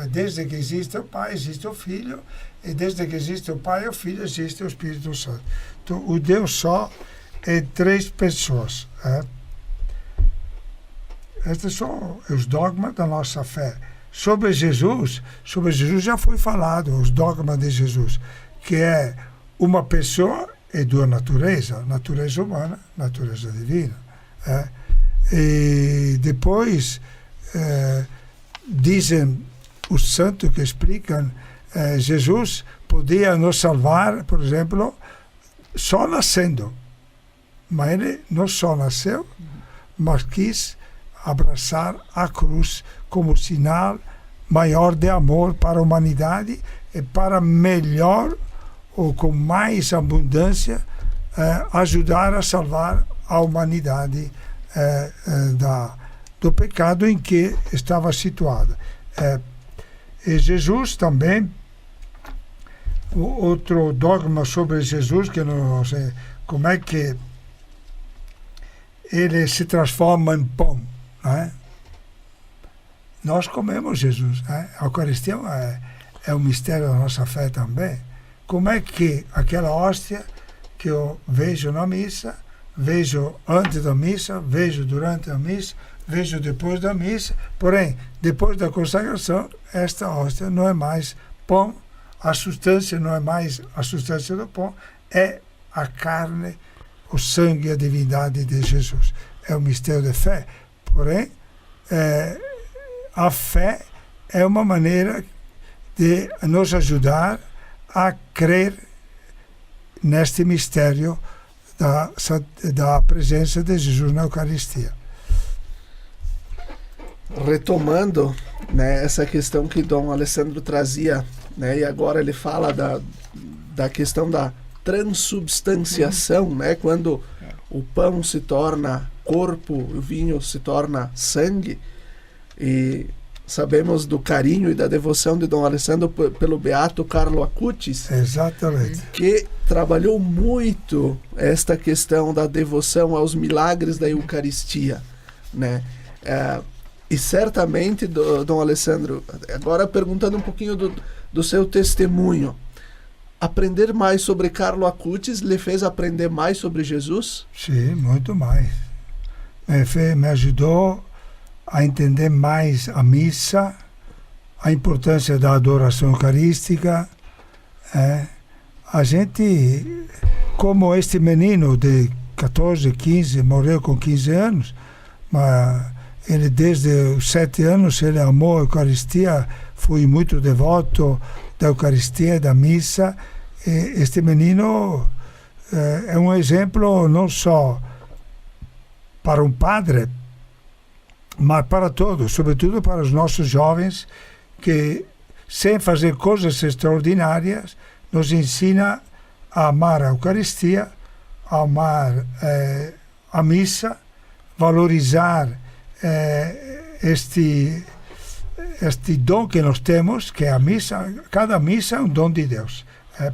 Desde que existe o Pai, existe o Filho, e desde que existe o Pai e o Filho, existe o Espírito Santo. Então, o Deus só em 3 pessoas. Estes são os dogmas da nossa fé. Sobre Jesus já foi falado, os dogmas de Jesus, que é uma pessoa e duas naturezas, natureza humana, natureza divina. E depois dizem os santos que explicam, Jesus podia nos salvar, por exemplo, só nascendo. Mas ele não só nasceu, mas quis abraçar a cruz como sinal maior de amor para a humanidade e para melhor ou com mais abundância ajudar a salvar a humanidade do pecado em que estava situada. E Jesus também, outro dogma sobre Jesus, que não sei como é que ele se transforma em pão. Né? Nós comemos Jesus. Né? A Eucaristia é um mistério da nossa fé também. Como é que aquela hóstia que eu vejo na missa, vejo antes da missa, vejo durante a missa, vejo depois da missa, porém, depois da consagração, esta hóstia não é mais pão, a substância não é mais a substância do pão, é a carne, o sangue e a divindade de Jesus. É um mistério de fé, porém, a fé é uma maneira de nos ajudar a crer neste mistério da presença de Jesus na Eucaristia. Retomando, né, essa questão que Dom Alessandro trazia, né, e agora ele fala da questão da transubstanciação, né, quando o pão se torna corpo, o vinho se torna sangue, e sabemos do carinho e da devoção de Dom Alessandro pelo beato Carlo Acutis. Exatamente. Que trabalhou muito esta questão da devoção aos milagres da Eucaristia, né? E certamente, Dom Alessandro, agora perguntando um pouquinho do seu testemunho, aprender mais sobre Carlo Acutis lhe fez aprender mais sobre Jesus? Sim, muito mais. Me ajudou a entender mais a missa, a importância da adoração eucarística. A gente, como este menino de 14, 15, morreu com 15 anos, mas ele desde os 7 anos ele amou a Eucaristia, foi muito devoto da Eucaristia e da missa. E este menino é um exemplo não só para um padre, mas para todos, sobretudo para os nossos jovens, que sem fazer coisas extraordinárias nos ensina a amar a Eucaristia, a amar a missa, valorizar este dom que nós temos, que é a missa. Cada missa é um dom de Deus,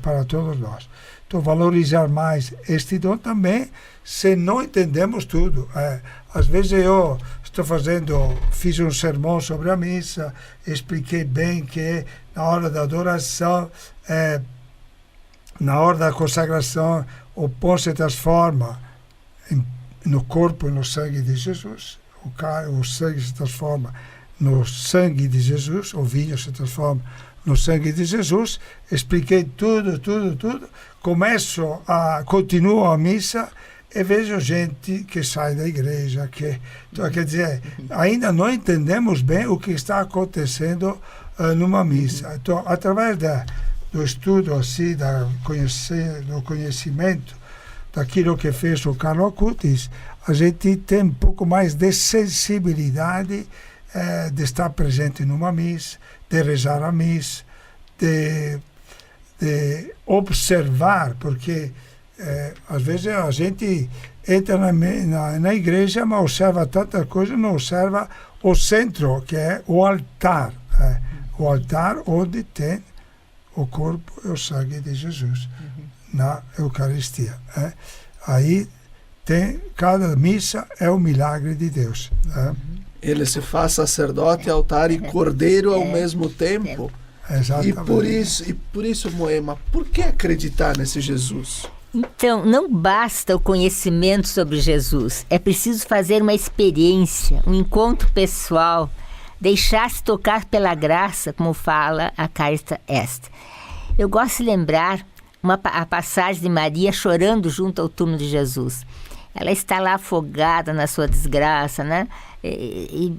para todos nós. Então, valorizar mais este dom também, se não entendemos tudo. Às vezes eu fiz um sermão sobre a missa, expliquei bem que na hora da adoração, na hora da consagração, o pão se transforma no corpo e no sangue de Jesus, o sangue se transforma no sangue de Jesus, o vinho se transforma no sangue de Jesus. Expliquei tudo. Continuo a missa e vejo gente que sai da igreja, então, quer dizer, ainda não entendemos bem o que está acontecendo numa missa. Então, através do estudo, assim, do conhecimento daquilo que fez o Carlo Acutis, a gente tem um pouco mais de sensibilidade de estar presente numa missa, de rezar a missa, de observar, porque às vezes a gente entra na igreja, mas observa tanta coisa, não observa o centro, que é o altar. O altar onde tem o corpo e o sangue de Jesus, na Eucaristia. Aí cada missa é um milagre de Deus. Ele se faz sacerdote, altar e cordeiro ao mesmo tempo. Exatamente. E por isso, Moema, por que acreditar nesse Jesus? Então, não basta o conhecimento sobre Jesus. É preciso fazer uma experiência, um encontro pessoal, deixar-se tocar pela graça, como fala a carta esta. Eu gosto de lembrar a passagem de Maria chorando junto ao túmulo de Jesus. Ela está lá afogada na sua desgraça, né?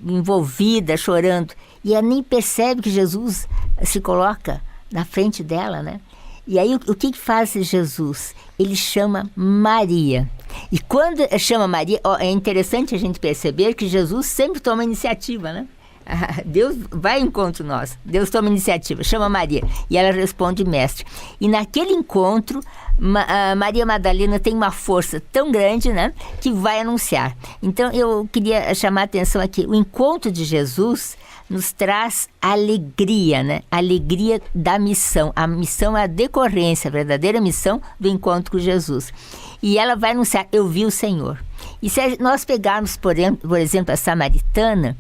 Envolvida, chorando. E ela nem percebe que Jesus se coloca na frente dela, né? E aí o que faz Jesus? Ele chama Maria. E quando chama Maria, é interessante a gente perceber que Jesus sempre toma iniciativa, né? Deus vai ao encontro nosso. Deus toma iniciativa, chama Maria. E ela responde, mestre. E naquele encontro, Maria Madalena tem uma força tão grande, né, que vai anunciar. Então eu queria chamar a atenção aqui. O encontro de Jesus nos traz alegria, né? Alegria da missão. A missão é a decorrência, a verdadeira missão do encontro com Jesus. E ela vai anunciar, eu vi o Senhor. E se nós pegarmos, por exemplo, a samaritana,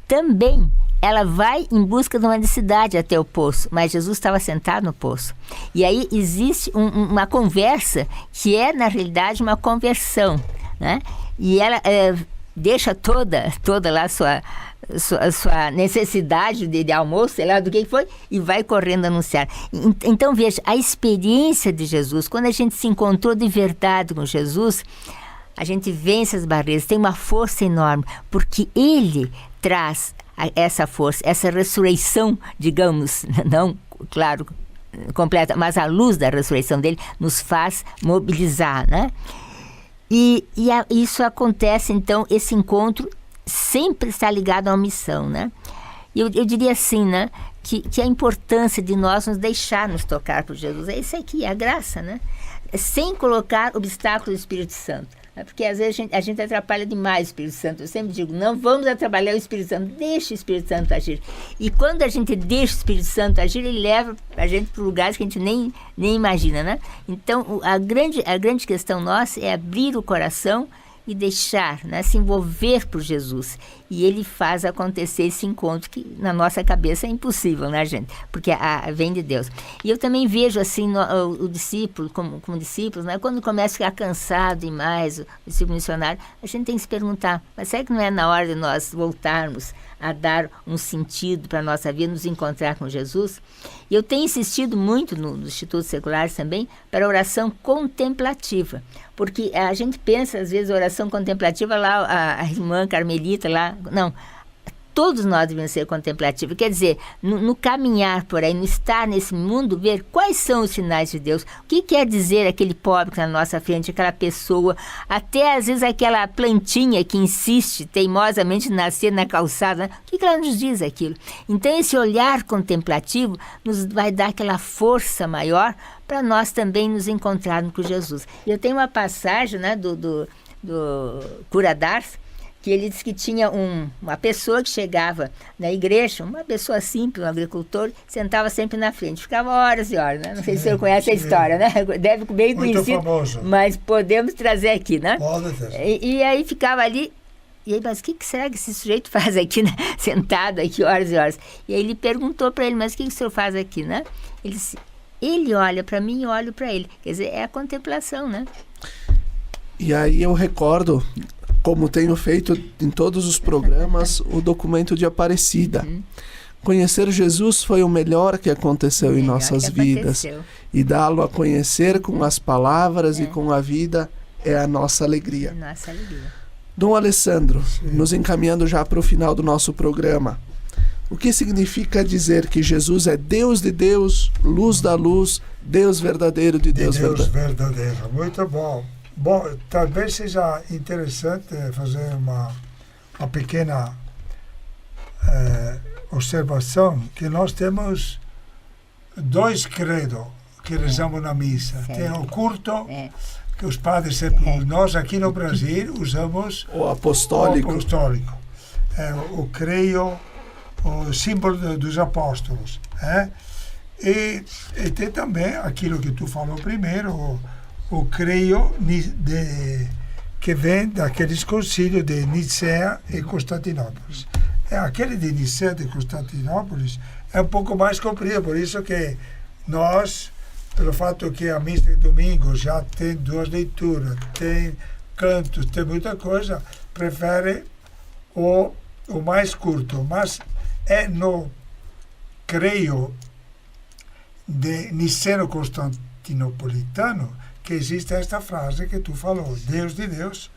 também ela vai em busca de uma necessidade até o poço, mas Jesus estava sentado no poço. E aí existe uma conversa que é, na realidade, uma conversão, né? E ela deixa toda lá sua necessidade de almoço, sei lá do que foi, e vai correndo anunciar. Então, veja, a experiência de Jesus, quando a gente se encontrou de verdade com Jesus, a gente vence as barreiras, tem uma força enorme, porque Ele traz essa força, essa ressurreição, digamos, não, claro, completa, mas a luz da ressurreição dele nos faz mobilizar, né? E isso acontece, então, esse encontro sempre está ligado a uma missão, né? Eu diria assim, né? Que a importância de nós nos deixarmos tocar por Jesus é isso aqui, a graça, né? Sem colocar obstáculos do Espírito Santo. Porque às vezes a gente atrapalha demais o Espírito Santo. Eu sempre digo, não vamos atrapalhar o Espírito Santo, deixa o Espírito Santo agir. E quando a gente deixa o Espírito Santo agir, ele leva a gente para lugares que a gente nem imagina, né? Então, a grande questão nossa é abrir o coração e deixar, né, se envolver por Jesus. E ele faz acontecer esse encontro que na nossa cabeça é impossível, né, gente? Porque vem de Deus. E eu também vejo assim o discípulo, como discípulos, né, quando começa a ficar cansado demais, o discípulo missionário, a gente tem que se perguntar, mas será que não é na hora de nós voltarmos a dar um sentido para a nossa vida, nos encontrar com Jesus? E eu tenho insistido muito nos institutos seculares também para a oração contemplativa, porque a gente pensa, às vezes, a oração contemplativa lá, a irmã Carmelita lá, não, todos nós devemos ser contemplativos, quer dizer, no caminhar por aí, no estar nesse mundo, ver quais são os sinais de Deus, o que quer dizer aquele pobre que está na nossa frente, aquela pessoa, até às vezes aquela plantinha que insiste teimosamente em nascer na calçada, né? O que ela nos diz aquilo? Então esse olhar contemplativo nos vai dar aquela força maior para nós também nos encontrarmos com Jesus. E eu tenho uma passagem, né, do Cura d'Ars, que ele disse que tinha uma pessoa que chegava na igreja, uma pessoa simples, um agricultor, sentava sempre na frente, ficava horas e horas, né? Não sei se o senhor conhece a história, né? Deve bem conhecido, famoso, mas podemos trazer aqui, né? E aí ficava ali, e aí, mas o que será que esse sujeito faz aqui, né? Sentado aqui horas e horas. E aí ele perguntou para ele, mas o que o senhor faz aqui, né? Ele disse, ele olha para mim e eu olho para ele. Quer dizer, é a contemplação, né? E aí eu recordo, como tenho feito em todos os programas, o documento de Aparecida. Conhecer Jesus foi o melhor que aconteceu em nossas vidas. E dá-lo a conhecer com as palavras e com a vida é a nossa alegria. Nossa alegria. Dom Alessandro, nos encaminhando já para o final do nosso programa, o que significa dizer que Jesus é Deus de Deus, luz da luz, Deus verdadeiro de Deus verdadeiro. Muito bom. Bom, talvez seja interessante fazer uma pequena observação, que nós temos dois credos que rezamos na missa. Tem o culto, que os padres sempre, nós aqui no Brasil usamos o apostólico. O creio, o símbolo dos apóstolos. E tem também aquilo que tu falou primeiro, o creio que vem daqueles concílios de Nicéia e Constantinópolis. Aquele de Nicéia e Constantinópolis é um pouco mais comprido, por isso que nós pelo fato que a missa de domingo já tem 2 leituras, tem cantos, tem muita coisa, prefere o mais curto. Mas é no creio de Niceno-Constantinopolitano que existe esta frase que tu falou: Deus de Deus,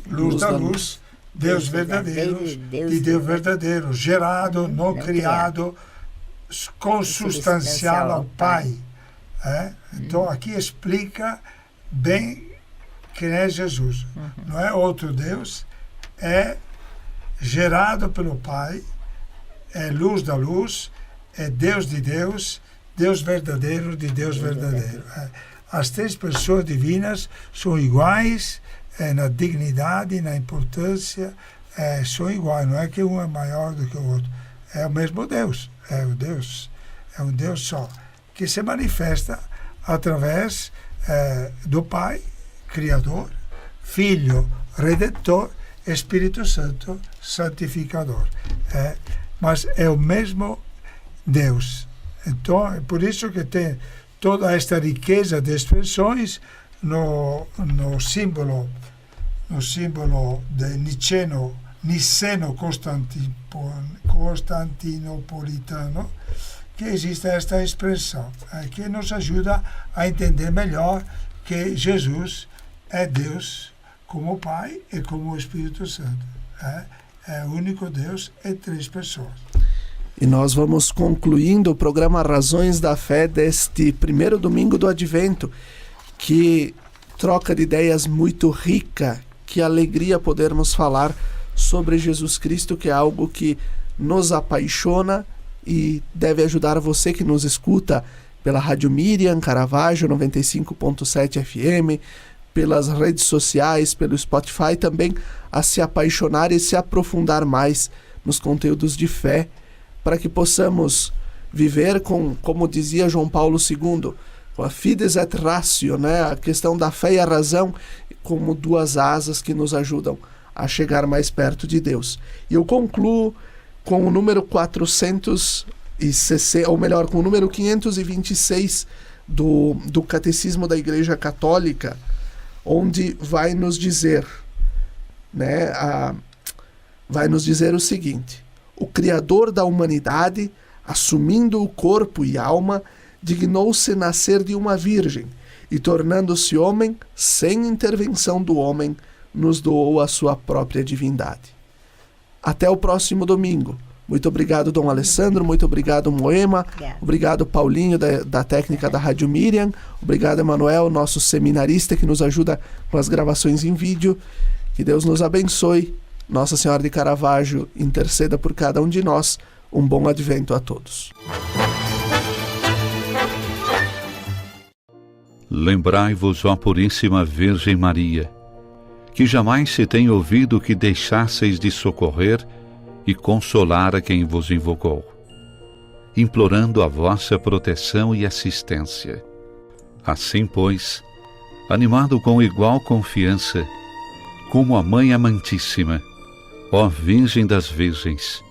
luz da luz, Deus verdadeiro, de Deus verdadeiro, gerado, não criado, consubstancial ao Pai. Então aqui explica bem quem é Jesus. Não é outro Deus, é gerado pelo Pai, é luz da luz, é Deus de Deus, Deus verdadeiro de Deus verdadeiro. As 3 pessoas divinas são iguais na dignidade, na importância, são iguais. Não é que um é maior do que o outro. É o mesmo Deus. É um Deus só, que se manifesta através do Pai, Criador, Filho, Redentor, Espírito Santo, Santificador. Mas é o mesmo Deus. Então, é por isso que tem toda esta riqueza de expressões no símbolo de Niceno-Constantinopolitano, que existe esta expressão, que nos ajuda a entender melhor que Jesus é Deus como Pai e como Espírito Santo. É o único Deus em 3 pessoas. E nós vamos concluindo o programa Razões da Fé deste primeiro domingo do Advento, que troca de ideias muito rica. Que alegria podermos falar sobre Jesus Cristo, que é algo que nos apaixona e deve ajudar você que nos escuta pela Rádio Miriam Caravaggio 95.7 FM, pelas redes sociais, pelo Spotify, também a se apaixonar e se aprofundar mais nos conteúdos de fé, para que possamos viver como dizia João Paulo II, com a fides et ratio, né? A questão da fé e a razão como 2 asas que nos ajudam a chegar mais perto de Deus. E eu concluo com o número 460, ou melhor, com o número 526 do Catecismo da Igreja Católica, onde vai nos dizer, né, vai nos dizer o seguinte: o Criador da humanidade, assumindo o corpo e alma, dignou-se nascer de uma virgem e, tornando-se homem, sem intervenção do homem, nos doou a sua própria divindade. Até o próximo domingo. Muito obrigado, Dom Alessandro, muito obrigado, Moema, obrigado, Paulinho, da técnica da Rádio Miriam, obrigado, Emanuel, nosso seminarista que nos ajuda com as gravações em vídeo. Que Deus nos abençoe. Nossa Senhora de Caravaggio interceda por cada um de nós. Um bom advento a todos. Lembrai-vos, ó Puríssima Virgem Maria, que jamais se tem ouvido que deixasseis de socorrer e consolar a quem vos invocou, implorando a vossa proteção e assistência. Assim, pois, animado com igual confiança, como a Mãe Amantíssima, ó Virgem das Virgens,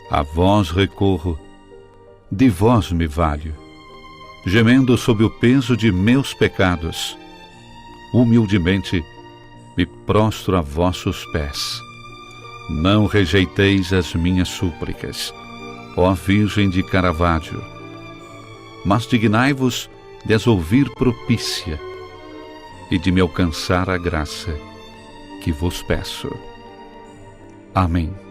a vós recorro, de vós me valho, gemendo sob o peso de meus pecados, humildemente me prostro a vossos pés. Não rejeiteis as minhas súplicas, ó Virgem de Caravaggio, mas dignai-vos de as ouvir propícia e de me alcançar a graça que vos peço. Amém.